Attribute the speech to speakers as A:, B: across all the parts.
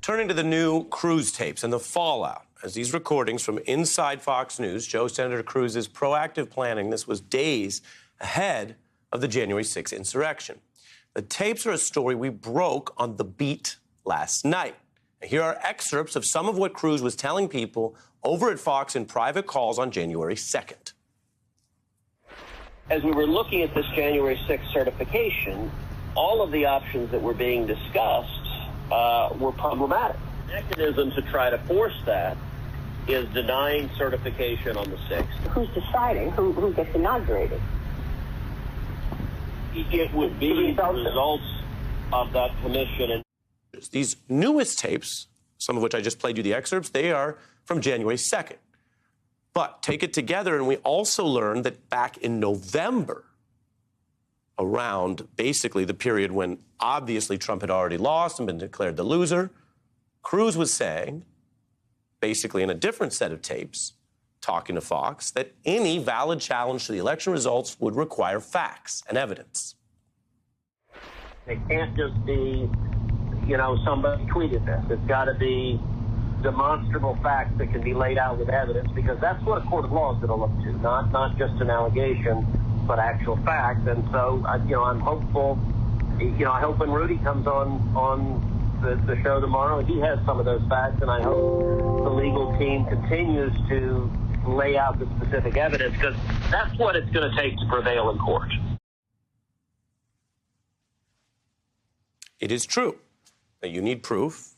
A: Turning to the new Cruz tapes and the fallout, as these recordings from inside Fox News show Senator Cruz's proactive planning. This was days ahead of the January 6th insurrection. The tapes are a story we broke on The Beat last night. Here are excerpts of some of what Cruz was telling people over at Fox in private calls on January 2nd.
B: As we were looking at this January 6th certification, all of the options that were being discussed were problematic. The mechanism to try to force that is denying certification on the 6th.
C: Who's deciding who gets inaugurated?
B: It would be the results of that commission. And
A: these newest tapes, some of which I just played you the excerpts, they are from January 2nd. But take it together, and we also learned that back in November, around basically the period when obviously Trump had already lost and been declared the loser, Cruz was saying, basically in a different set of tapes, talking to Fox, that any valid challenge to the election results would require facts and evidence.
B: It can't just be, somebody tweeted this. It's got to be demonstrable facts that can be laid out with evidence, because that's what a court of law is going to look to, not just an allegation, but actual facts. And so, I'm hopeful. I hope when Rudy comes on the show tomorrow, he has some of those facts, and I hope the legal team continues to lay out the specific evidence, because that's what it's going to take to prevail in court.
A: It is true that you need proof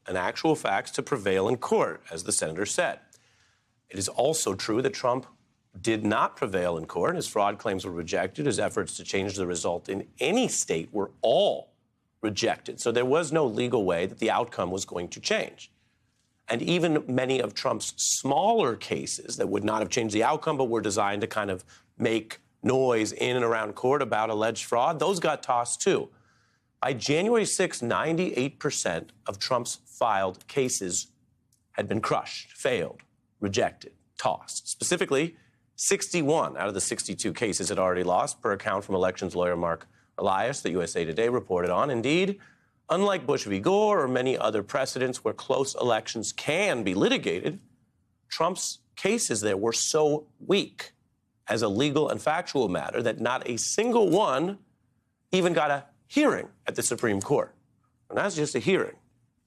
A: and actual facts to prevail in court, as the senator said. It is also true that Trump did not prevail in court. His fraud claims were rejected. His efforts to change the result in any state were all rejected. So there was no legal way that the outcome was going to change. And even many of Trump's smaller cases that would not have changed the outcome but were designed to kind of make noise in and around court about alleged fraud, those got tossed too. By January 6, 98% of Trump's filed cases had been crushed, failed, rejected, tossed. Specifically, 61 out of the 62 cases had already lost, per account from elections lawyer Mark Elias that USA Today reported on. Indeed, unlike Bush v. Gore or many other precedents where close elections can be litigated, Trump's cases there were so weak as a legal and factual matter that not a single one even got a hearing at the Supreme Court. And that's just a hearing,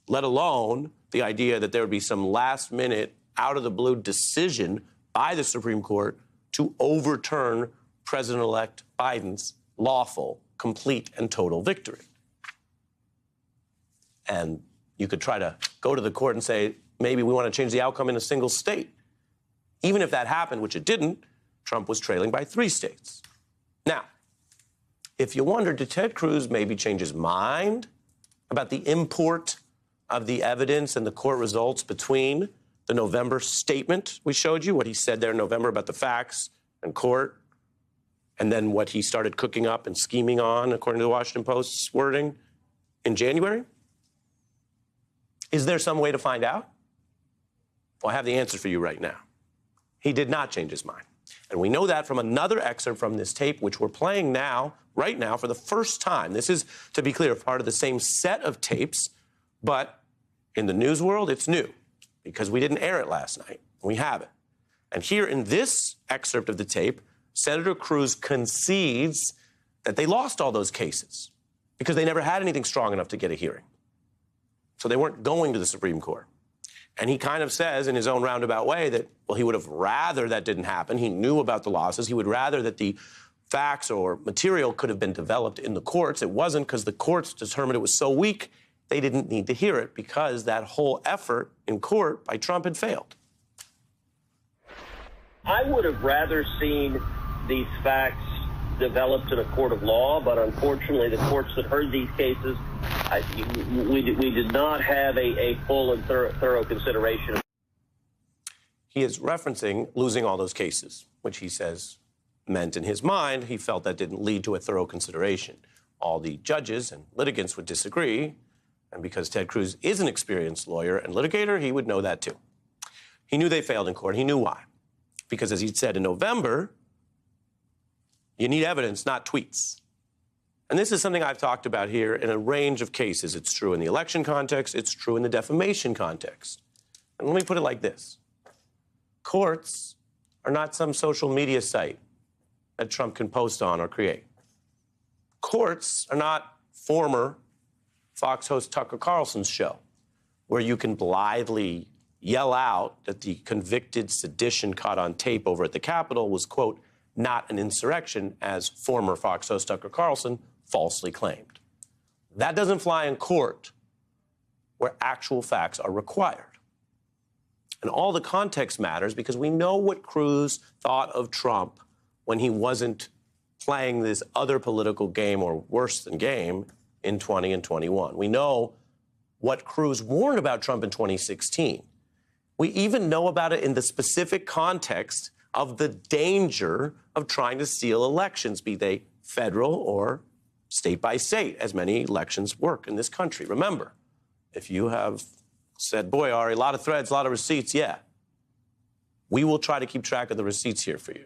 A: let alone the idea that there would be some last-minute, out-of-the-blue decision by the Supreme Court to overturn President-elect Biden's lawful, complete, and total victory. And you could try to go to the court and say, maybe we want to change the outcome in a single state. Even if that happened, which it didn't, Trump was trailing by 3 states. Now, if you wonder, did Ted Cruz maybe change his mind about the import of the evidence and the court results between the November statement we showed you, what he said there in November about the facts and court, and then what he started cooking up and scheming on, according to the Washington Post's wording, in January? Is there some way to find out? Well, I have the answer for you right now. He did not change his mind. And we know that from another excerpt from this tape, which we're playing now, right now, for the first time. This is, to be clear, part of the same set of tapes, but in the news world, it's new, because we didn't air it last night. We have it. And here in this excerpt of the tape, Senator Cruz concedes that they lost all those cases because they never had anything strong enough to get a hearing. So they weren't going to the Supreme Court. And he kind of says in his own roundabout way that, well, he would have rather that didn't happen. He knew about the losses. He would rather that the facts or material could have been developed in the courts. It wasn't, because the courts determined it was so weak, they didn't need to hear it, because that whole effort in court by Trump had failed.
B: I would have rather seen these facts developed in a court of law, but unfortunately the courts that heard these cases, we did not have a full and thorough consideration.
A: He is referencing losing all those cases, which he says meant in his mind he felt that didn't lead to a thorough consideration. All the judges and litigants would disagree, and because Ted Cruz is an experienced lawyer and litigator, he would know that too. He knew they failed in court. He knew why. Because as he said in November, you need evidence, not tweets. And this is something I've talked about here in a range of cases. It's true in the election context. It's true in the defamation context. And let me put it like this. Courts are not some social media site that Trump can post on or create. Courts are not former Fox host Tucker Carlson's show, where you can blithely yell out that the convicted sedition caught on tape over at the Capitol was, quote, not an insurrection, as former Fox host Tucker Carlson falsely claimed. That doesn't fly in court where actual facts are required. And all the context matters because we know what Cruz thought of Trump when he wasn't playing this other political game, or worse than game, in 20 and 21. We know what Cruz warned about Trump in 2016. We even know about it in the specific context of the danger of trying to steal elections, be they federal or state by state, as many elections work in this country. Remember, if you have said, boy, Ari, a lot of threads, a lot of receipts, yeah, we will try to keep track of the receipts here for you.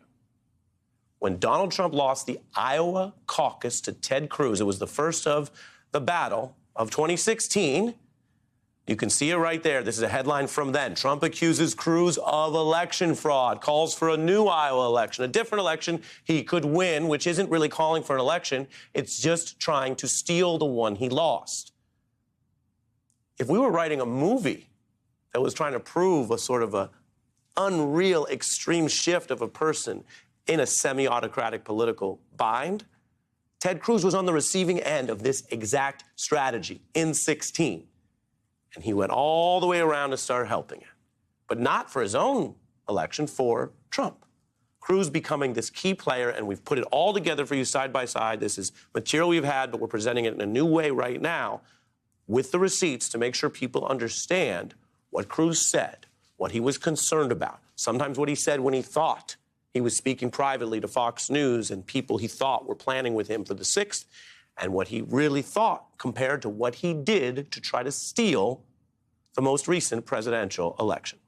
A: When Donald Trump lost the Iowa caucus to Ted Cruz, it was the first of the battle of 2016. You can see it right there. This is a headline from then. Trump accuses Cruz of election fraud, calls for a new Iowa election, a different election he could win, which isn't really calling for an election. It's just trying to steal the one he lost. If we were writing a movie that was trying to prove a sort of a unreal extreme shift of a person in a semi-autocratic political bind, Ted Cruz was on the receiving end of this exact strategy in 16. And he went all the way around to start helping it. But not for his own election, for Trump. Cruz becoming this key player, and we've put it all together for you side by side. This is material we've had, but we're presenting it in a new way right now with the receipts to make sure people understand what Cruz said, what he was concerned about, sometimes what he said when he thought he was speaking privately to Fox News and people he thought were planning with him for the 6th, and what he really thought compared to what he did to try to steal the most recent presidential election.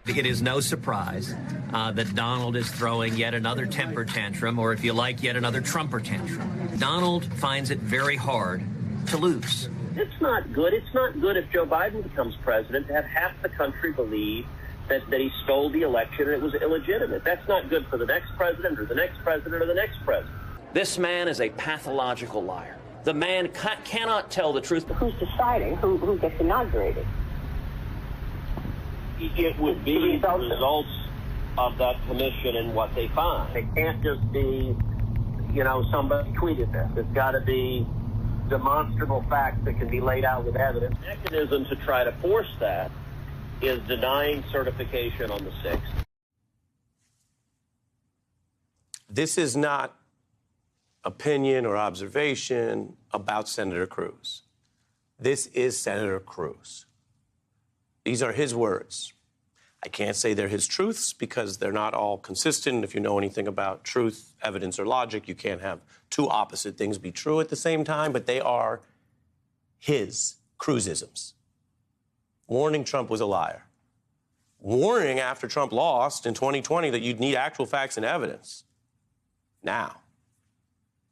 D: It is no surprise that Donald is throwing yet another temper tantrum, or if you like, yet another Trumper tantrum. Donald finds it very hard to lose.
B: It's not good. It's not good if Joe Biden becomes president to have half the country believe that he stole the election and it was illegitimate. That's not good for the next president or the next president or the next president.
E: This man is a pathological liar. The man cannot tell the truth.
C: Who's deciding who gets inaugurated?
B: It would be the results of that commission and what they find. It can't just be, somebody tweeted this. It's got to be demonstrable facts that can be laid out with evidence. The mechanism to try to force that is denying certification on the 6th.
A: This is not opinion or observation about Senator Cruz. This is Senator Cruz. These are his words. I can't say they're his truths because they're not all consistent. If you know anything about truth, evidence, or logic, you can't have two opposite things be true at the same time, but they are his Cruzisms. Warning Trump was a liar. Warning after Trump lost in 2020 that you'd need actual facts and evidence. Now,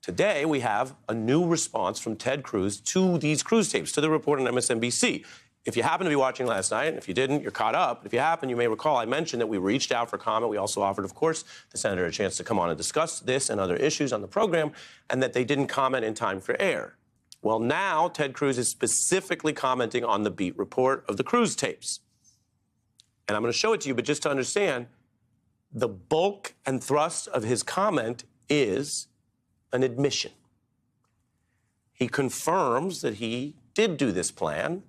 A: today we have a new response from Ted Cruz to these Cruz tapes, to the report on MSNBC. If you happen to be watching last night, and if you didn't, you're caught up. If you happen, you may recall I mentioned that we reached out for comment. We also offered, of course, the senator a chance to come on and discuss this and other issues on the program, and that they didn't comment in time for air. Well, now Ted Cruz is specifically commenting on the beat report of the Cruz tapes. And I'm going to show it to you, but just to understand, the bulk and thrust of his comment is an admission. He confirms that he did do this plan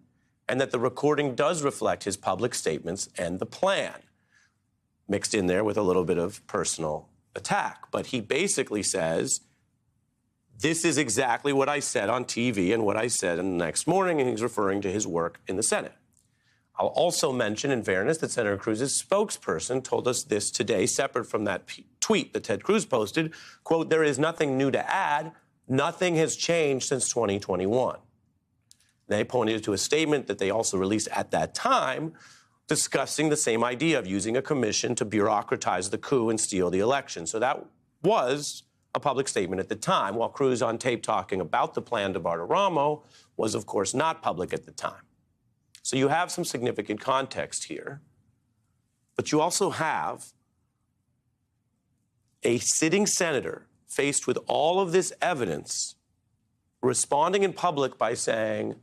A: and that the recording does reflect his public statements and the plan, mixed in there with a little bit of personal attack. But he basically says, this is exactly what I said on TV and what I said in the next morning, and he's referring to his work in the Senate. I'll also mention, in fairness, that Senator Cruz's spokesperson told us this today, separate from that tweet that Ted Cruz posted, quote, there is nothing new to add. Nothing has changed since 2021. They pointed to a statement that they also released at that time discussing the same idea of using a commission to bureaucratize the coup and steal the election. So that was a public statement at the time, while Cruz on tape talking about the plan to Bartiromo was, of course, not public at the time. So you have some significant context here. But you also have a sitting senator faced with all of this evidence responding in public by saying,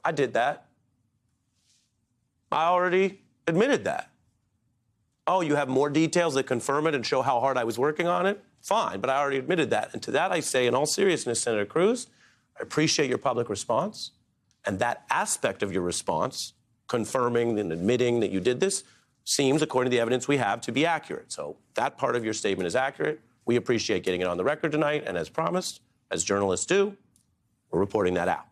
A: I did that. I already admitted that. Oh, you have more details that confirm it and show how hard I was working on it? Fine, but I already admitted that. And to that I say, in all seriousness, Senator Cruz, I appreciate your public response. And that aspect of your response, confirming and admitting that you did this, seems, according to the evidence we have, to be accurate. So that part of your statement is accurate. We appreciate getting it on the record tonight. And as promised, as journalists do, we're reporting that out.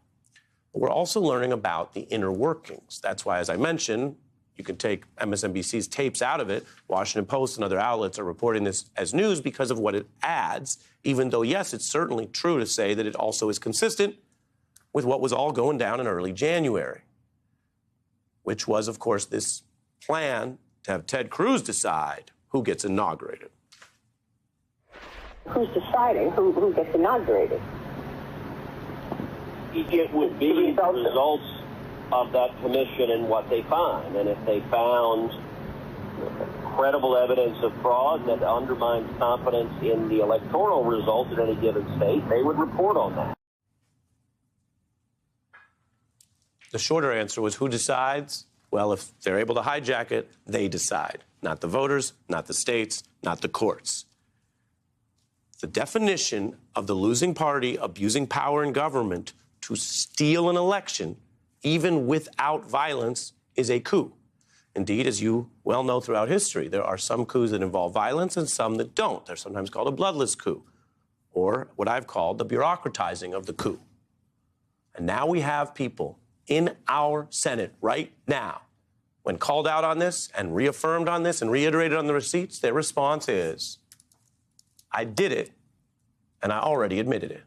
A: But we're also learning about the inner workings. That's why, as I mentioned, you can take MSNBC's tapes out of it. Washington Post and other outlets are reporting this as news because of what it adds, even though, yes, it's certainly true to say that it also is consistent with what was all going down in early January, which was, of course, this plan to have Ted Cruz decide who gets inaugurated.
C: Who's deciding who gets inaugurated?
B: It would be the results of that commission and what they find. And if they found credible evidence of fraud that undermines confidence in the electoral results in any given state, they would report on that.
A: The shorter answer was who decides? Well, if they're able to hijack it, they decide. Not the voters, not the states, not the courts. The definition of the losing party abusing power in government to steal an election, even without violence, is a coup. Indeed, as you well know throughout history, there are some coups that involve violence and some that don't. They're sometimes called a bloodless coup, or what I've called the bureaucratizing of the coup. And now we have people in our Senate right now, when called out on this and reaffirmed on this and reiterated on the receipts, their response is, I did it, and I already admitted it.